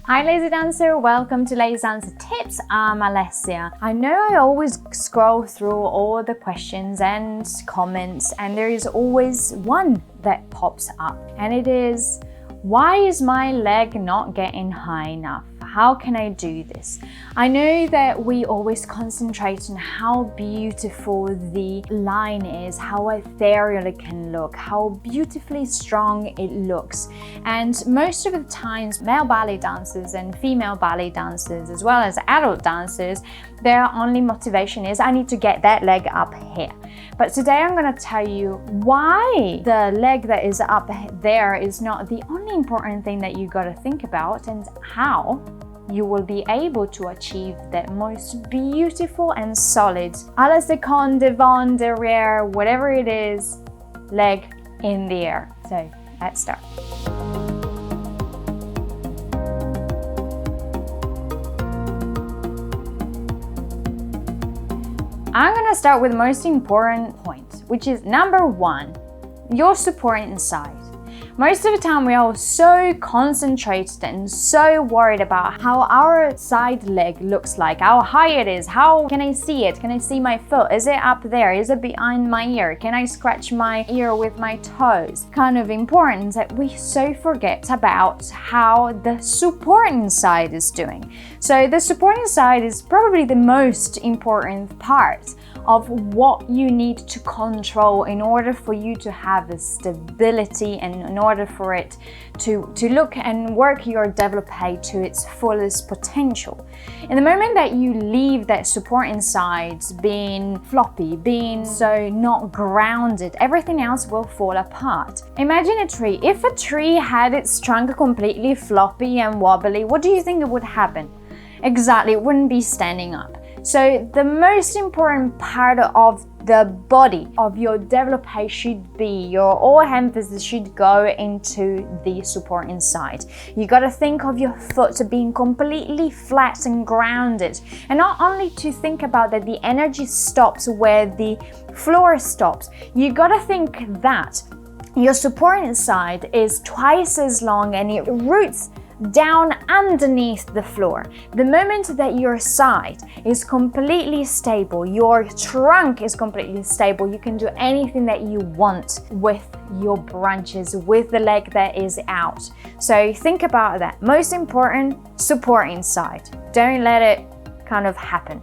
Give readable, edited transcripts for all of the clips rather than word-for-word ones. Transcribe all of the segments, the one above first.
Hi Lazy Dancer, welcome to Lazy Dancer Tips. I'm Alessia. I know I always scroll through all the questions and comments and there is always one that pops up and it is, why is my leg not getting high enough? How can I do this? I know that we always concentrate on how beautiful the line is, how ethereal it can look, how beautifully strong it looks. And most of the times, male ballet dancers and female ballet dancers, as well as adult dancers, their only motivation is, I need to get that leg up here. But today I'm going to tell you why the leg that is up there is not the only important thing that you got to think about, and how you will be able to achieve that most beautiful and solid, à la seconde, devant, derrière, whatever it is, leg in the air. So let's start. I'm gonna start with the most important point, which is number one, your support inside. Most of the time we are so concentrated and so worried about how our side leg looks like, how high it is, how can I see it, can I see my foot, is it up there, is it behind my ear, can I scratch my ear with my toes? Kind of important that we so forget about how the supporting side is doing. So the supporting side is probably the most important part of what you need to control in order for you to have the stability and in order for it to look and work your développé to its fullest potential. In the moment that you leave that support inside being floppy, being so not grounded, everything else will fall apart. Imagine a tree. If a tree had its trunk completely floppy and wobbly, what do you think would happen? Exactly, it wouldn't be standing up. So the most important part of the body of your développé should be, your all emphasis should go into the support inside. You got to think of your foot being completely flat and grounded, and not only to think about that the energy stops where the floor stops. You got to think that your support inside is twice as long and it roots down underneath the floor. The moment that your side is completely stable, your trunk is completely stable, you can do anything that you want with your branches, with the leg that is out. So think about that. Most important, support inside. Don't let it kind of happen.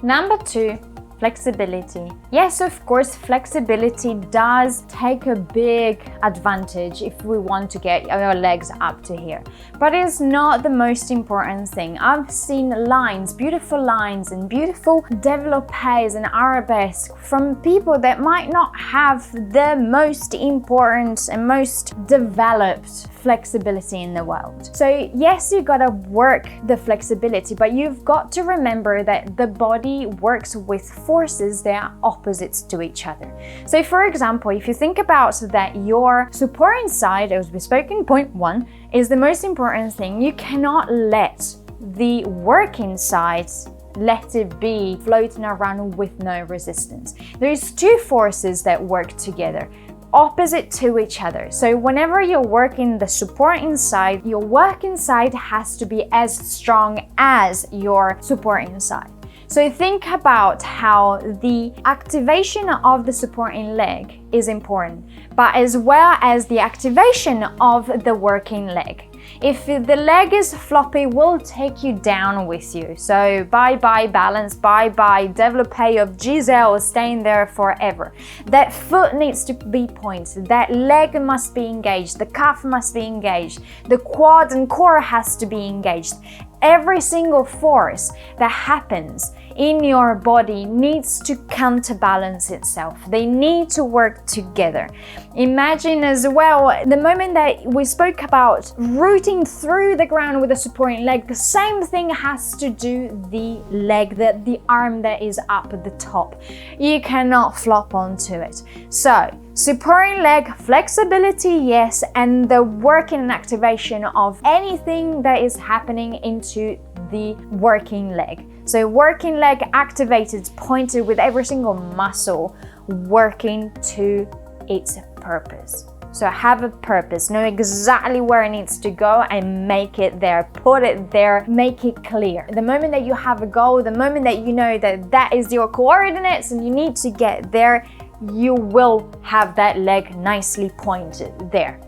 Number two, flexibility. Yes, of course, flexibility does take a big advantage if we want to get our legs up to here. But it's not the most important thing. I've seen lines, beautiful lines and beautiful développés and arabesques from people that might not have the most important and most developed flexibility in the world. So yes, you gotta work the flexibility, but you've got to remember that the body works with forces that are opposites to each other. So for example, if you think about that your supporting side, as we spoke in point one, is the most important thing, you cannot let the working side let it be floating around with no resistance. There's two forces that work together, opposite to each other. So whenever you're working the supporting side, your working side has to be as strong as your supporting side. So think about how the activation of the supporting leg is important, but as well as the activation of the working leg. If the leg is floppy, will take you down with you. So bye-bye balance, bye-bye développé of Giselle staying there forever. That foot needs to be pointed, that leg must be engaged, the calf must be engaged, the quad and core has to be engaged. Every single force that happens in your body needs to counterbalance itself. They need to work together. Imagine as well, the moment that we spoke about rooting through the ground with a supporting leg, the same thing has to do the leg, the arm that is up at the top. You cannot flop onto it. So supporting leg, flexibility, yes, and the working and activation of anything that is happening into the working leg. So working leg activated, pointed with every single muscle working to its purpose. So have a purpose, know exactly where it needs to go and make it there, put it there, make it clear. The moment that you have a goal, the moment that you know that that is your coordinates and you need to get there, you will have that leg nicely pointed there.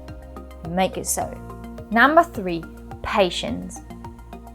Make it so. Number 3, patience.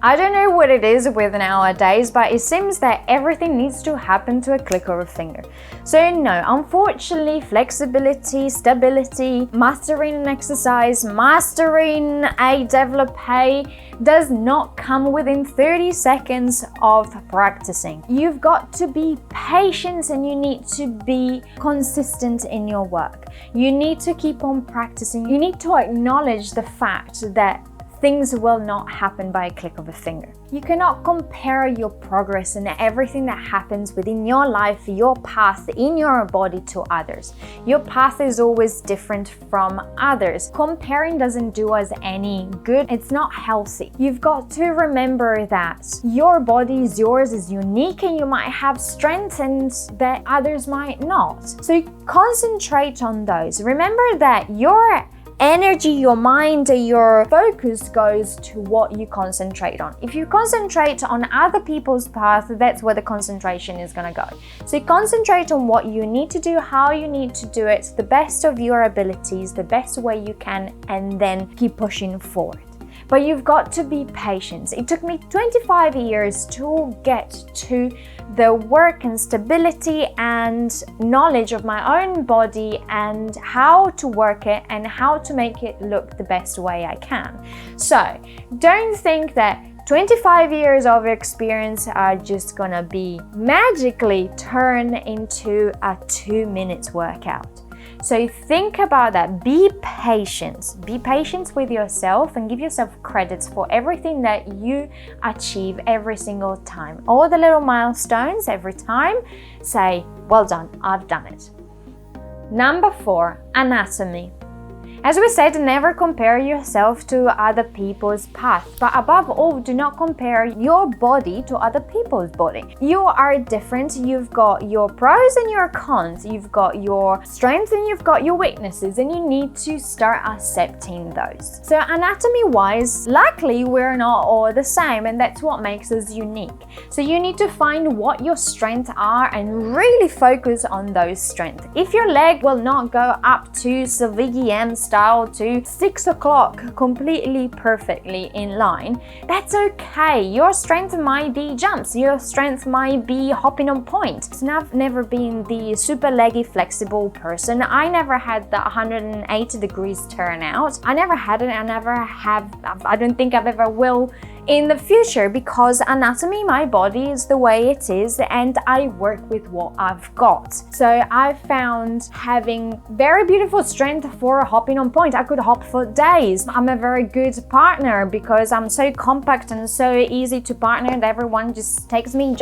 I don't know what it is with nowadays, but it seems that everything needs to happen to a click of a finger. So no, unfortunately, flexibility, stability, mastering an exercise, mastering a développé does not come within 30 seconds of practicing. You've got to be patient and you need to be consistent in your work. You need to keep on practicing. You need to acknowledge the fact that things will not happen by a click of a finger. You cannot compare your progress and everything that happens within your life, your path in your body to others. Your path is always different from others. Comparing doesn't do us any good. It's not healthy. You've got to remember that your body is yours, is unique, and you might have strengths and that others might not. So concentrate on those. Remember that your energy, your mind, your focus goes to what you concentrate on. If you concentrate on other people's path, that's where the concentration is going to go. So concentrate on what you need to do, how you need to do it, the best of your abilities, the best way you can, and then keep pushing forward. But you've got to be patient. It took me 25 years to get to the work and stability and knowledge of my own body and how to work it and how to make it look the best way I can. So don't think that 25 years of experience are just gonna be magically turned into a 2-minute workout. So think about that. Be patient. Be patient with yourself and give yourself credits for everything that you achieve every single time. All the little milestones every time, say, well done, I've done it. Number 4, anatomy. As we said, never compare yourself to other people's path, but above all, do not compare your body to other people's body. You are different. You've got your pros and your cons. You've got your strengths and you've got your weaknesses, and you need to start accepting those. So anatomy-wise, luckily, we're not all the same, and that's what makes us unique. So you need to find what your strengths are and really focus on those strengths. If your leg will not go up to Sylvie style to 6 o'clock completely perfectly in line, that's okay. Your strength might be jumps, your strength might be hopping on point. So I've never been the super leggy flexible person. I never had the 180 degrees turnout. I never had it, I never have, I don't think I've ever will in the future, because anatomy, my body is the way it is and I work with what I've got. So I found having very beautiful strength for hopping on point. I could hop for days. I'm a very good partner because I'm so compact and so easy to partner that everyone just takes me,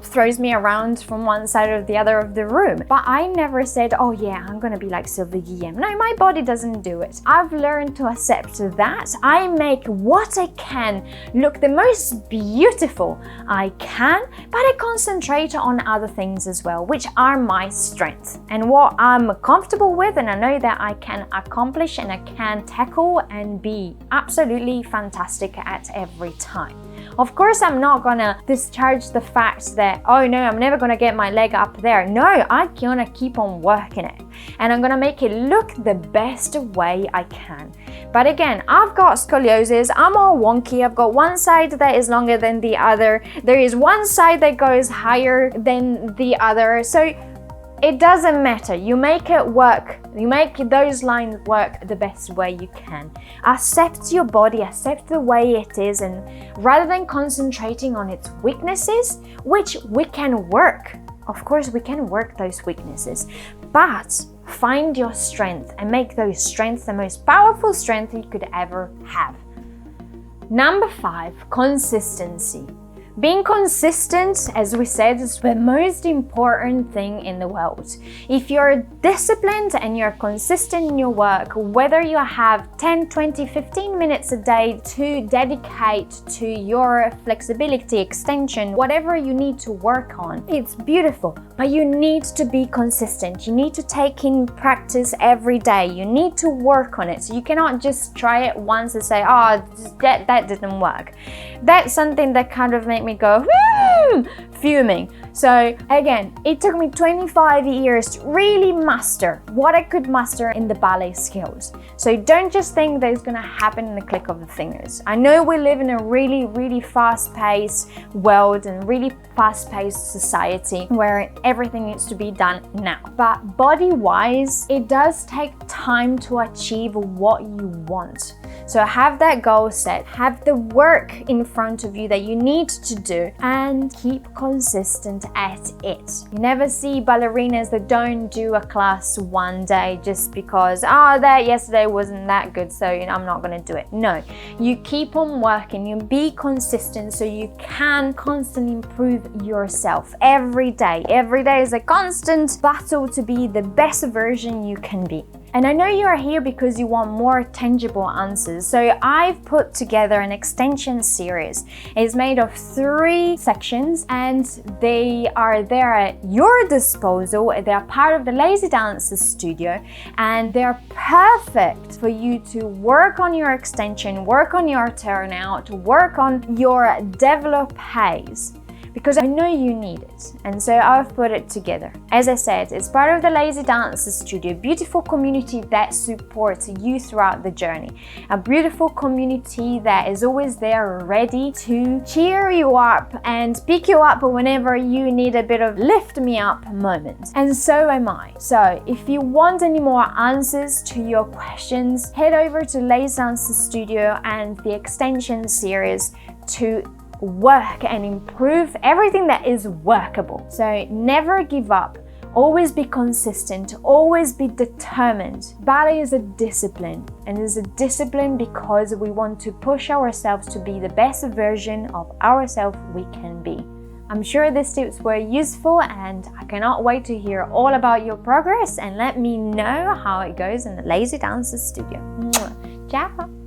throws me around from one side or the other of the room. But I never said, oh yeah, I'm gonna be like Sylvie Guillem. No, my body doesn't do it. I've learned to accept that. I make what I can look the most beautiful I can, but I concentrate on other things as well, which are my strengths and what I'm comfortable with, and I know that I can accomplish and I can tackle and be absolutely fantastic at every time. Of course, I'm not gonna discharge the fact that, oh no, I'm never gonna get my leg up there. No, I'm gonna keep on working it and I'm gonna make it look the best way I can. But again, I've got scoliosis, I'm all wonky, I've got one side that is longer than the other, there is one side that goes higher than the other, so it doesn't matter. You make it work. You make those lines work the best way you can. Accept your body, accept the way it is, and rather than concentrating on its weaknesses, which we can work, of course we can work those weaknesses, but find your strength and make those strengths the most powerful strength you could ever have. Number 5, consistency. Being consistent, as we said, is the most important thing in the world. If you're disciplined and you're consistent in your work, whether you have 10, 20, 15 minutes a day to dedicate to your flexibility, extension, whatever you need to work on, it's beautiful. but you need to be consistent. You need to take in practice every day. You need to work on it. So you cannot just try it once and say, oh, that didn't work. That's something that kind of made me go, fuming. So again, it took me 25 years to really master what I could master in the ballet skills. So don't just think that it's gonna happen in the click of the fingers. I know we live in a really, really fast-paced world and really fast-paced society where everything needs to be done now. But body-wise, it does take time to achieve what you want. So have that goal set, have the work in front of you that you need to do, and keep consistent at it. You never see ballerinas that don't do a class one day just because, oh, that yesterday wasn't that good, so I'm not gonna do it. No, you keep on working, you be consistent so you can constantly improve yourself every day. Every day is a constant battle to be the best version you can be. And I know you are here because you want more tangible answers. So I've put together an extension series. It's made of 3 sections and they are there at your disposal. They are part of the Lazy Dancer Studio and they're perfect for you to work on your extension, work on your turnout, work on your develop pace. Because I know you need it, and so I've put it together. As I said, it's part of the Lazy Dancer Studio, a beautiful community that supports you throughout the journey. A beautiful community that is always there ready to cheer you up and pick you up whenever you need a bit of lift me up moment. And so am I. So if you want any more answers to your questions, head over to Lazy Dancer Studio and the extension series to work and improve everything that is workable. So never give up, always be consistent, always be determined. Ballet is a discipline, and it's a discipline because we want to push ourselves to be the best version of ourselves we can be. I'm sure these tips were useful and I cannot wait to hear all about your progress and let me know how it goes in the Lazy Dancer Studio. Ciao!